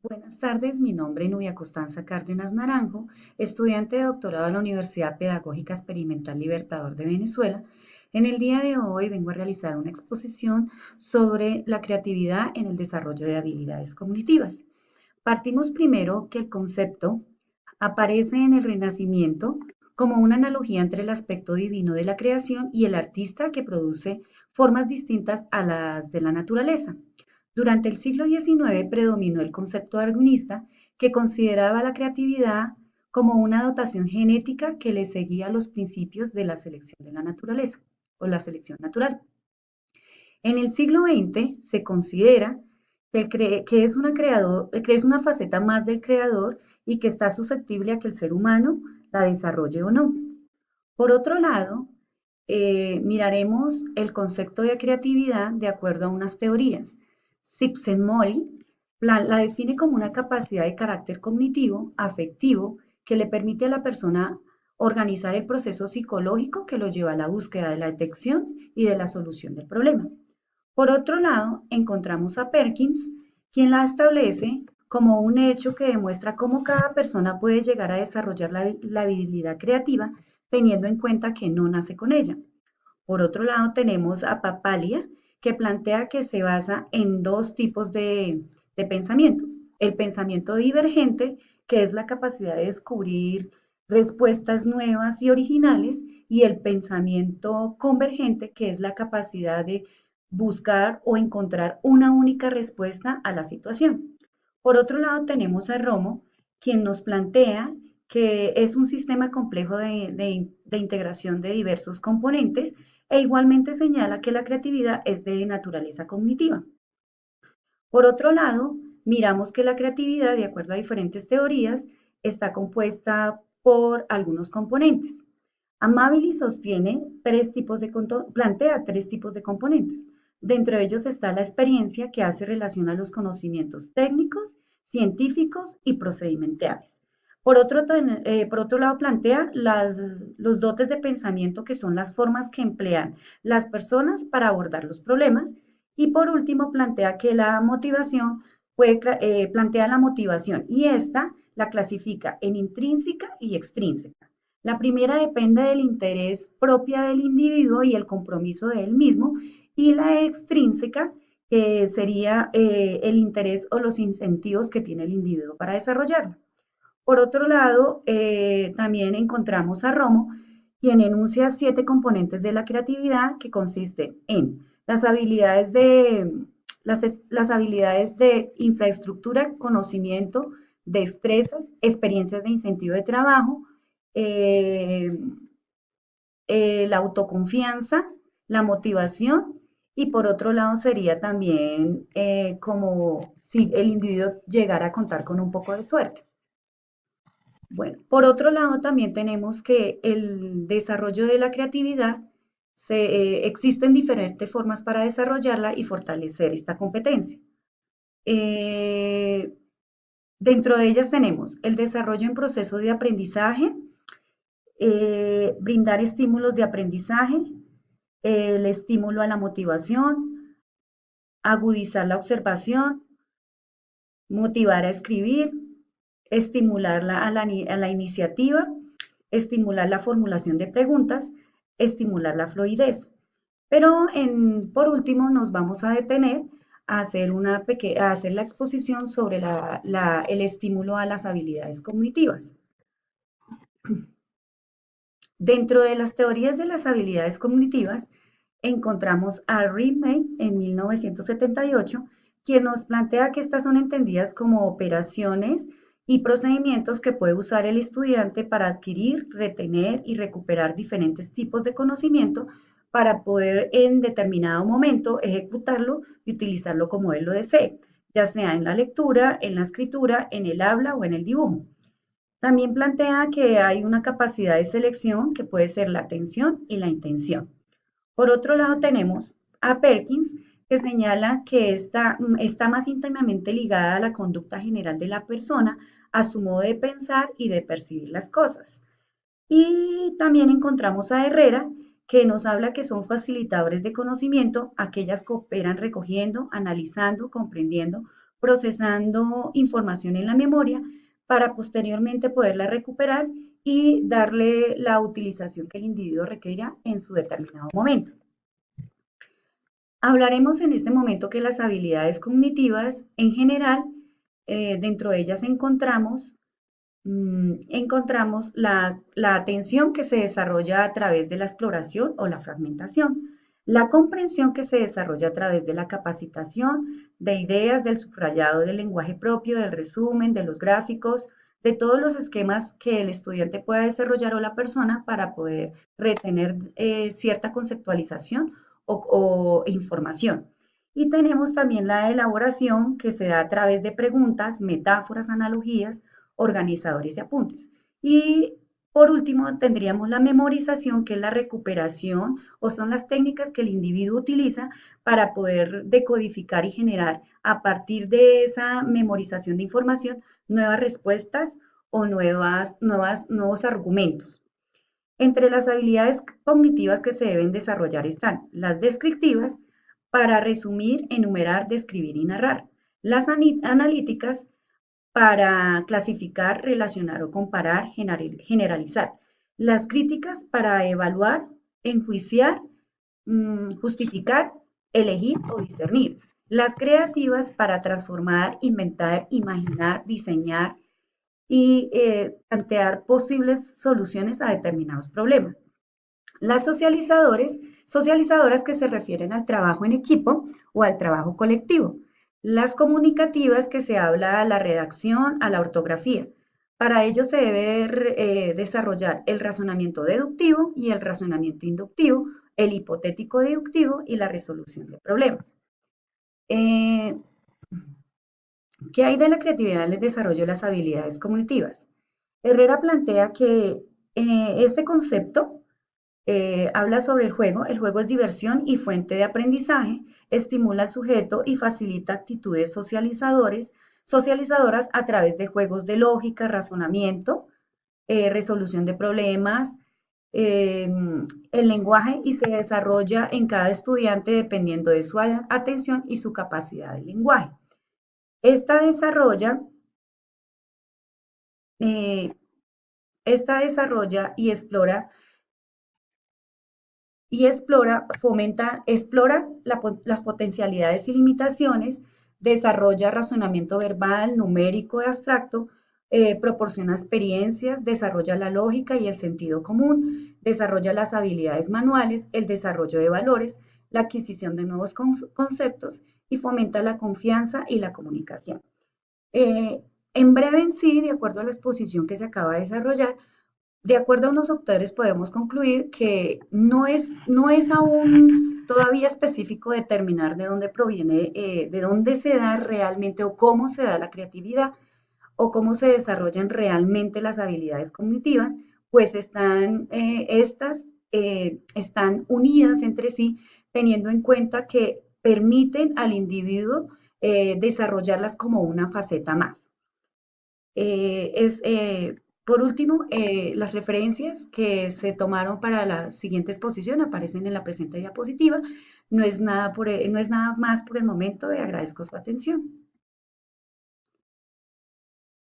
Buenas tardes, mi nombre es Nubia Constanza Cárdenas Naranjo, estudiante de doctorado en la Universidad Pedagógica Experimental Libertador de Venezuela. En el día de hoy vengo a realizar una exposición sobre la creatividad en el desarrollo de habilidades cognitivas. Partimos primero que el concepto aparece en el Renacimiento como una analogía entre el aspecto divino de la creación y el artista que produce formas distintas a las de la naturaleza. Durante el siglo XIX predominó el concepto darwinista que consideraba la creatividad como una dotación genética que le seguía los principios de la selección de la naturaleza o la selección natural. En el siglo XX se considera que es, que es una faceta más del creador y que está susceptible a que el ser humano la desarrolle o no. Por otro lado, miraremos el concepto de creatividad de acuerdo a unas teorías. Csikszentmihalyi la define como una capacidad de carácter cognitivo, afectivo, que le permite a la persona organizar el proceso psicológico que lo lleva a la búsqueda de la detección y de la solución del problema. Por otro lado, encontramos a Perkins, quien la establece como un hecho que demuestra cómo cada persona puede llegar a desarrollar la habilidad creativa teniendo en cuenta que no nace con ella. Por otro lado, tenemos a Papalia, que plantea que se basa en dos tipos de pensamientos. El pensamiento divergente, que es la capacidad de descubrir respuestas nuevas y originales, y el pensamiento convergente, que es la capacidad de buscar o encontrar una única respuesta a la situación. Por otro lado, tenemos a Romo, quien nos plantea que es un sistema complejo de integración de diversos componentes e igualmente señala que la creatividad es de naturaleza cognitiva. Por otro lado, miramos que la creatividad, de acuerdo a diferentes teorías, está compuesta por algunos componentes. Amabili sostiene plantea tres tipos de componentes. Dentro de ellos está la experiencia que hace relación a los conocimientos técnicos, científicos y procedimentales. Por otro lado, plantea los dotes de pensamiento que son las formas que emplean las personas para abordar los problemas. Y por último, plantea que la motivación plantea la motivación y esta la clasifica en intrínseca y extrínseca. La primera depende del interés propio del individuo y el compromiso de él mismo, y la extrínseca sería el interés o los incentivos que tiene el individuo para desarrollarla. Por otro lado, también encontramos a Romo, quien enuncia 7 componentes de la creatividad que consisten en las habilidades de infraestructura, conocimiento, destrezas, experiencias de incentivo de trabajo, eh, la autoconfianza, la motivación y por otro lado sería también como si el individuo llegara a contar con un poco de suerte. Bueno, por otro lado también tenemos que el desarrollo de la creatividad existen diferentes formas para desarrollarla y fortalecer esta competencia. Eh, Dentro de ellas tenemos el desarrollo en proceso de aprendizaje, brindar estímulos de aprendizaje, el estímulo a la motivación, agudizar la observación, motivar a escribir, estimular a la iniciativa, estimular la formulación de preguntas, estimular la fluidez. Pero por último nos vamos a detener a hacer, a hacer la exposición sobre el estímulo a las habilidades cognitivas. Dentro de las teorías de las habilidades cognitivas, encontramos a Riemann en 1978, quien nos plantea que estas son entendidas como operaciones y procedimientos que puede usar el estudiante para adquirir, retener y recuperar diferentes tipos de conocimiento para poder en determinado momento ejecutarlo y utilizarlo como él lo desee, ya sea en la lectura, en la escritura, en el habla o en el dibujo. También plantea que hay una capacidad de selección que puede ser la atención y la intención. Por otro lado, tenemos a Perkins, que señala que está más íntimamente ligada a la conducta general de la persona, a su modo de pensar y de percibir las cosas. Y también encontramos a Herrera, que nos habla que son facilitadores de conocimiento, aquellas que operan recogiendo, analizando, comprendiendo, procesando información en la memoria para posteriormente poderla recuperar y darle la utilización que el individuo requiera en su determinado momento. Hablaremos en este momento que las habilidades cognitivas en general, dentro de ellas encontramos la atención que se desarrolla a través de la exploración o la fragmentación, la comprensión que se desarrolla a través de la capacitación de ideas, del subrayado del lenguaje propio, del resumen, de los gráficos, de todos los esquemas que el estudiante pueda desarrollar o la persona para poder retener cierta conceptualización o información. Y tenemos también la elaboración que se da a través de preguntas, metáforas, analogías, organizadores y apuntes. Y por último, tendríamos la memorización, que es la recuperación o son las técnicas que el individuo utiliza para poder decodificar y generar a partir de esa memorización de información nuevas respuestas o nuevos argumentos. Entre las habilidades cognitivas que se deben desarrollar están las descriptivas, para resumir, enumerar, describir y narrar; las analíticas, para clasificar, relacionar o comparar, generalizar; las críticas, para evaluar, enjuiciar, justificar, elegir o discernir; las creativas, para transformar, inventar, imaginar, diseñar y plantear posibles soluciones a determinados problemas; las socializadoras, que se refieren al trabajo en equipo o al trabajo colectivo; las comunicativas, que se habla a la redacción, a la ortografía. Para ello se debe desarrollar el razonamiento deductivo y el razonamiento inductivo, el hipotético deductivo y la resolución de problemas. Eh, ¿Qué hay de la creatividad en el desarrollo de las habilidades cognitivas? Herrera plantea que este concepto habla sobre el juego. El juego es diversión y fuente de aprendizaje, estimula al sujeto y facilita actitudes socializadoras a través de juegos de lógica, razonamiento, resolución de problemas, eh, el lenguaje, y se desarrolla en cada estudiante dependiendo de su atención y su capacidad de lenguaje. Esta desarrolla, eh, esta desarrolla explora las potencialidades y limitaciones, desarrolla razonamiento verbal, numérico y abstracto, proporciona experiencias, desarrolla la lógica y el sentido común, desarrolla las habilidades manuales, el desarrollo de valores, la adquisición de nuevos conceptos y fomenta la confianza y la comunicación. En breve, en sí, de acuerdo a la exposición que se acaba de desarrollar, de acuerdo a unos autores, podemos concluir que no es aún todavía específico determinar de dónde proviene, de dónde se da realmente o cómo se da la creatividad o cómo se desarrollan realmente las habilidades cognitivas, pues están unidas entre sí, teniendo en cuenta que permiten al individuo desarrollarlas como una faceta más. Eh, es, eh, por último, las referencias que se tomaron para la siguiente exposición aparecen en la presente diapositiva. No es nada más por el momento, y agradezco su atención.